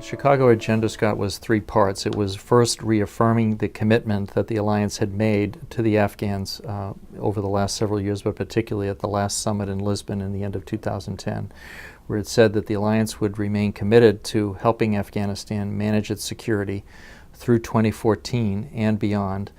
Chicago agenda, Scott, was three parts. It was first reaffirming the commitment that the alliance had made to the Afghans over the last several years, but particularly at the last summit in Lisbon in the end of 2010, where it said that the alliance would remain committed to helping Afghanistan manage its security through 2014 and beyond,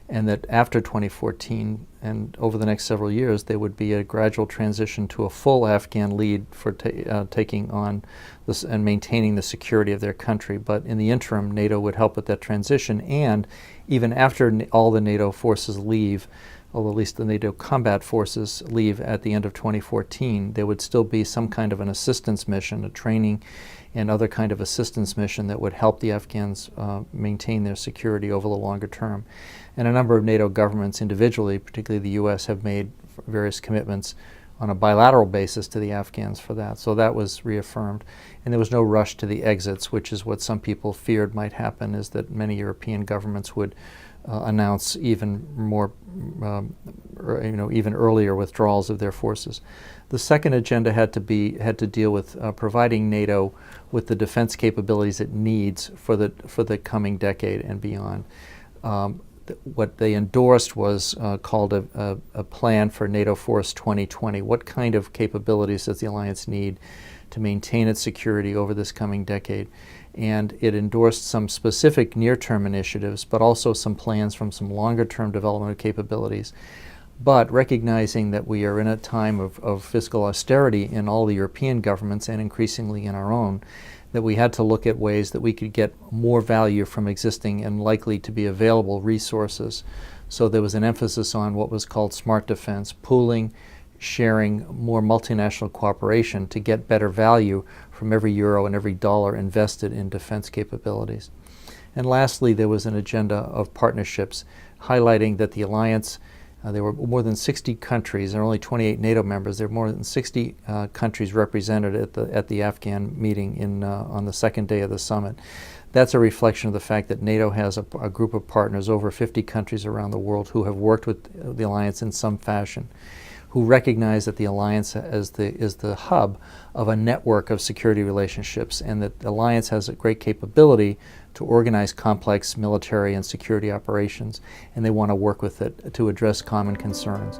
and that after 2014 and over the next several years, there would be a gradual transition to a full Afghan lead for taking on this and maintaining the security of their country. But in the interim, NATO would help with that transition, and even after all the NATO forces leave, or at least the NATO combat forces leave at the end of 2014, there would still be some kind of an assistance mission, a training and other kind of assistance mission that would help the Afghans maintain their security over the longer term. And a number of NATO governments individually, particularly the U.S., have made various commitments on a bilateral basis to the Afghans for that. So that was reaffirmed. And there was no rush to the exits, which is what some people feared might happen, is that many European governments would announce even more, even earlier withdrawals of their forces. The second agenda had to deal with providing NATO with the defense capabilities it needs for the coming decade and beyond. What they endorsed was called a plan for NATO Force 2020. What kind of capabilities does the alliance need to maintain its security over this coming decade? And it endorsed some specific near-term initiatives, but also some plans from some longer-term development of capabilities. But recognizing that we are in a time of fiscal austerity in all the European governments and increasingly in our own, that we had to look at ways that we could get more value from existing and likely to be available resources. So there was an emphasis on what was called smart defense, pooling, sharing, more multinational cooperation to get better value from every euro and every dollar invested in defense capabilities. And lastly, there was an agenda of partnerships, highlighting that the alliance, there were more than 60 countries. There are only 28 NATO members. There were more than 60 countries represented at the Afghan meeting on the second day of the summit. That's a reflection of the fact that NATO has a group of partners, over 50 countries around the world, who have worked with the alliance in some fashion, who recognize that the alliance is the hub of a network of security relationships, and that the alliance has a great capability to organize complex military and security operations, and they want to work with it to address common concerns.